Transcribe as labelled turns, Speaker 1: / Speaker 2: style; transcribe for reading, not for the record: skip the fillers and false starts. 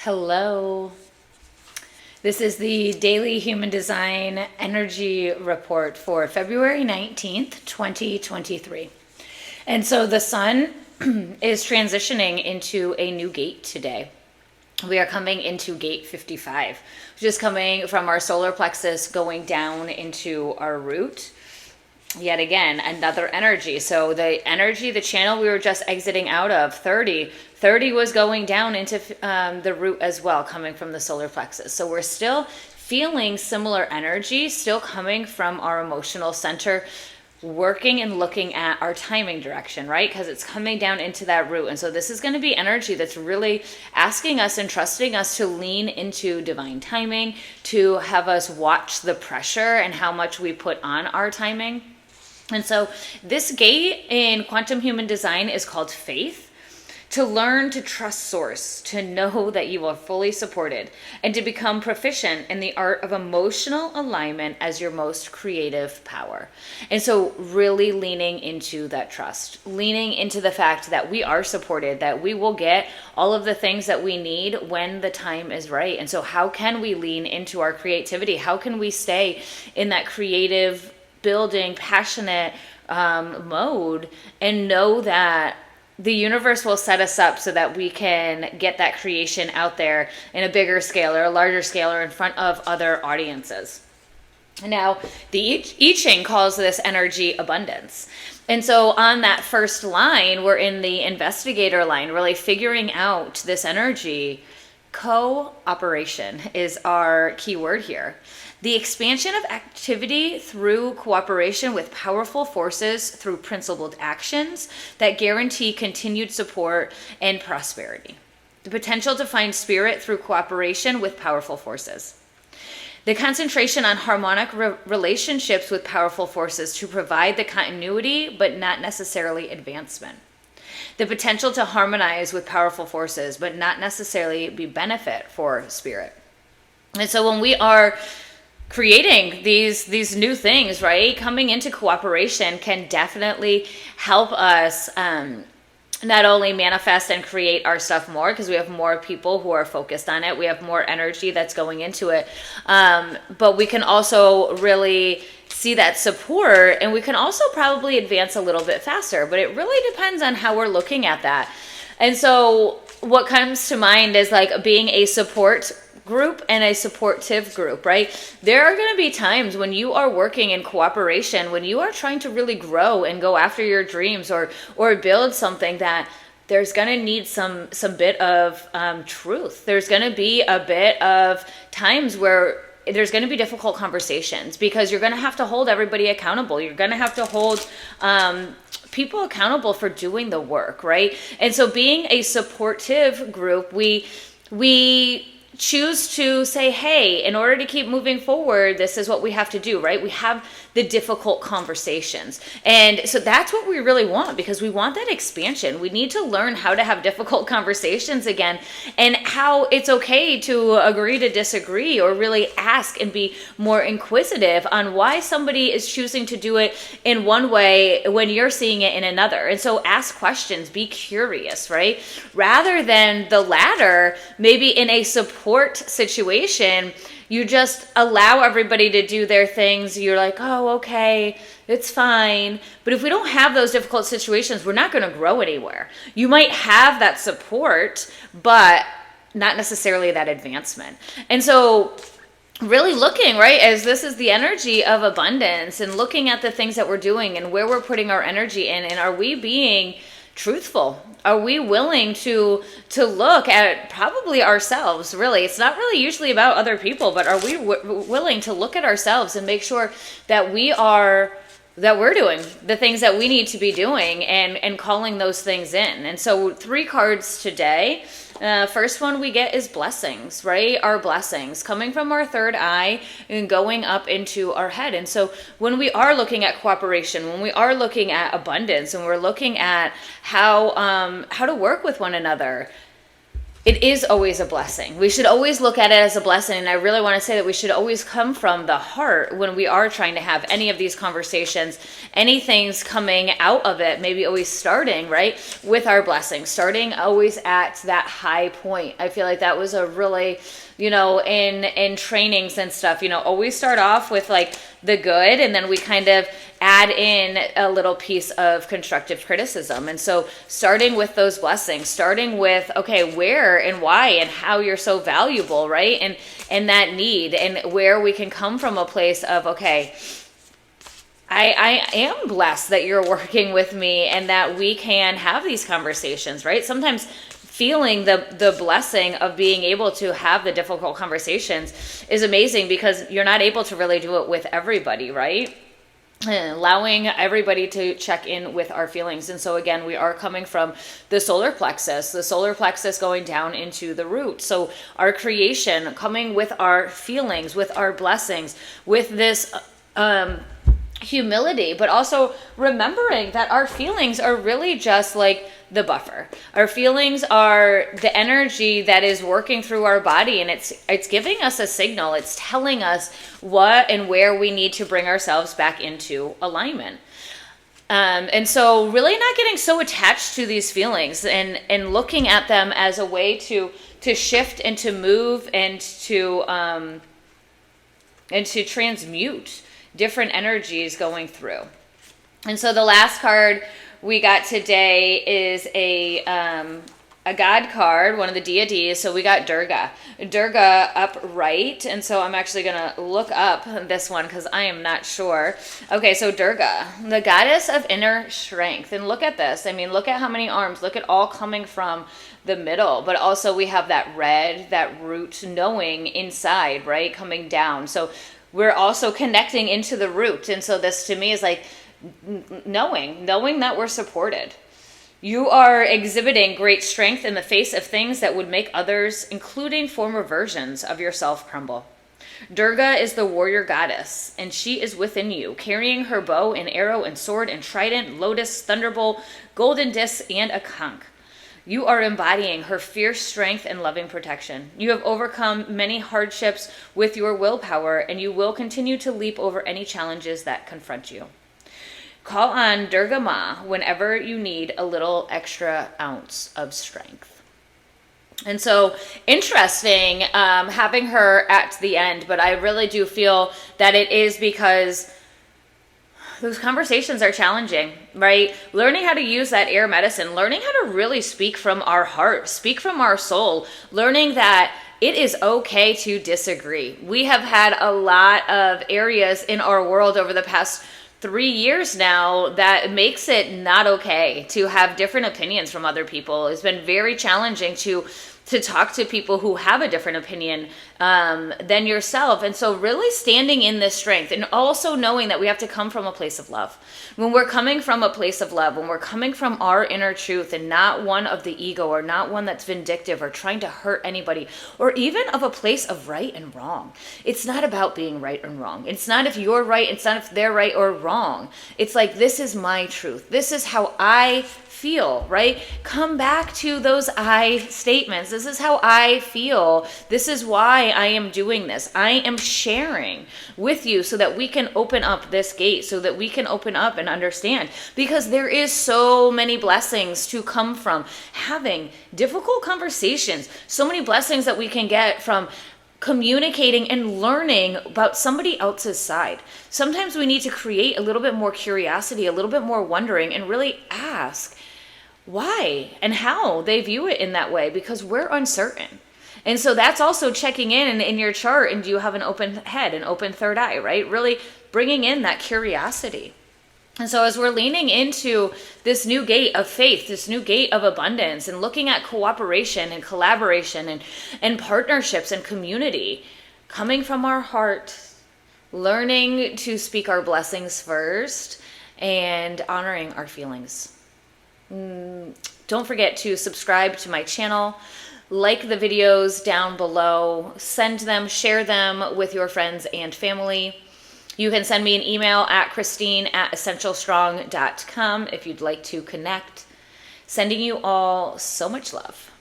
Speaker 1: Hello. This is the Daily Human Design Energy Report for February 19th, 2023. And so the sun is transitioning into a new gate today. We are coming into gate 55, which is coming from our solar plexus going down into our root. Yet again, another energy. So the energy, the channel we were just exiting out of, 30 was going down into the root as well, coming from the solar plexus. So we're still feeling similar energy, still coming from our emotional center, working and looking at our timing direction, right? Because it's coming down into that root. And so this is going to be energy that's really asking us and trusting us to lean into divine timing, to have us watch the pressure and how much we put on our timing. And so this gate in quantum human design is called faith, to learn to trust source, to know that you are fully supported, and to become proficient in the art of emotional alignment as your most creative power. And so really leaning into that trust, leaning into the fact that we are supported, that we will get all of the things that we need when the time is right. And so how can we lean into our creativity? How can we stay in that creative building, passionate mode, and know that the universe will set us up so that we can get that creation out there in a bigger scale or a larger scale or in front of other audiences. Now, the I Ching calls this energy abundance. And so on that first line, we're in the investigator line, really figuring out this energy. Cooperation is our key word here. The expansion of activity through cooperation with powerful forces through principled actions that guarantee continued support and prosperity. The potential to find spirit through cooperation with powerful forces. The concentration on harmonic relationships with powerful forces to provide the continuity, but not necessarily advancement. The potential to harmonize with powerful forces, but not necessarily be benefit for spirit. And so when we are creating these new things, right, coming into cooperation can definitely help us not only manifest and create our stuff more, because we have more people who are focused on it, we have more energy that's going into it, but we can also really see that support, and we can also probably advance a little bit faster, but it really depends on how we're looking at that. And so what comes to mind is like being a support group and a supportive group, right? There are going to be times when you are working in cooperation, when you are trying to really grow and go after your dreams or build something, that there's going to need some bit of truth. There's going to be a bit of times where there's going to be difficult conversations, because you're going to have to hold everybody accountable. You're going to have to hold people accountable for doing the work, right? And so being a supportive group, we choose to say, hey, in order to keep moving forward, this is what we have to do, right? We have the difficult conversations. And so that's what we really want, because we want that expansion. We need to learn how to have difficult conversations again, and how it's okay to agree to disagree, or really ask and be more inquisitive on why somebody is choosing to do it in one way when you're seeing it in another. And so ask questions, be curious, right? Rather than the latter, maybe in a support situation, you just allow everybody to do their things. You're like, oh, okay, it's fine. But if we don't have those difficult situations, we're not going to grow anywhere. You might have that support, but not necessarily that advancement. And so really looking, right, as this is the energy of abundance, and looking at the things that we're doing and where we're putting our energy in, and are we being truthful? Are we willing to look at probably ourselves? Really, it's not really usually about other people, but are we willing to look at ourselves and make sure that we're doing the things that we need to be doing, and calling those things in? And so 3 cards today. First one we get is blessings, right? Our blessings coming from our third eye and going up into our head. And so when we are looking at cooperation, when we are looking at abundance, and we're looking at how to work with one another, it is always a blessing. We should always look at it as a blessing. And I really want to say that we should always come from the heart when we are trying to have any of these conversations. Anything's coming out of it, maybe always starting, right, with our blessing, starting always at that high point. I feel like that was a really, in trainings and stuff, always start off with like the good, and then we kind of add in a little piece of constructive criticism. And so starting with those blessings, starting with, okay, where and why and how you're so valuable, right? And that need, and where we can come from a place of, okay, I am blessed that you're working with me and that we can have these conversations, right? Sometimes feeling the blessing of being able to have the difficult conversations is amazing, because you're not able to really do it with everybody, right? Allowing everybody to check in with our feelings. And so again, we are coming from the solar plexus going down into the root. So our creation coming with our feelings, with our blessings, with this humility, but also remembering that our feelings are really just like the buffer. Our feelings are the energy that is working through our body, and it's giving us a signal. It's telling us what and where we need to bring ourselves back into alignment. And so really not getting so attached to these feelings and looking at them as a way to shift and to move and to transmute different energies going through. And so the last card we got today is a God card, one of the deities. So we got Durga upright. And so I'm actually going to look up this one because I am not sure. Okay, so Durga, the goddess of inner strength. And look at this. I mean, look at how many arms. Look at all coming from the middle. But also we have that red, that root knowing inside, right, coming down. So we're also connecting into the root. And so this to me is like knowing that we're supported. You are exhibiting great strength in the face of things that would make others, including former versions of yourself, crumble. Durga is the warrior goddess, and she is within you, carrying her bow and arrow and sword and trident, lotus, thunderbolt, golden disc, and a conch. You are embodying her fierce strength and loving protection. You have overcome many hardships with your willpower, and you will continue to leap over any challenges that confront you. Call on Durga Ma whenever you need a little extra ounce of strength. And so interesting having her at the end, but I really do feel that it is because those conversations are challenging, right? Learning how to use that air medicine, learning how to really speak from our heart, speak from our soul, learning that it is okay to disagree. We have had a lot of areas in our world over the past 3 years now that makes it not okay to have different opinions from other people. It's been very challenging to talk to people who have a different opinion than yourself. And so really standing in this strength, and also knowing that we have to come from a place of love. When we're coming from a place of love, when we're coming from our inner truth and not one of the ego, or not one that's vindictive or trying to hurt anybody, or even of a place of right and wrong. It's not about being right and wrong. It's not if you're right, it's not if they're right or wrong. It's like, this is my truth. This is how I feel, right? Come back to those I statements. This is how I feel. This is why I am doing this. I am sharing with you so that we can open up this gate, so that we can open up and understand, because there is so many blessings to come from having difficult conversations, so many blessings that we can get from communicating and learning about somebody else's side. Sometimes we need to create a little bit more curiosity, a little bit more wondering, and really ask why and how they view it in that way, because we're uncertain. And so that's also checking in your chart, and do you have an open head, an open third eye, right? Really bringing in that curiosity. And so as we're leaning into this new gate of faith, this new gate of abundance, and looking at cooperation and collaboration and partnerships and community, coming from our heart, learning to speak our blessings first, and honoring our feelings. Don't forget to subscribe to my channel, like the videos down below, send them, share them with your friends and family. You can send me an email at Christine@essentialstrong.com if you'd like to connect. Sending you all so much love.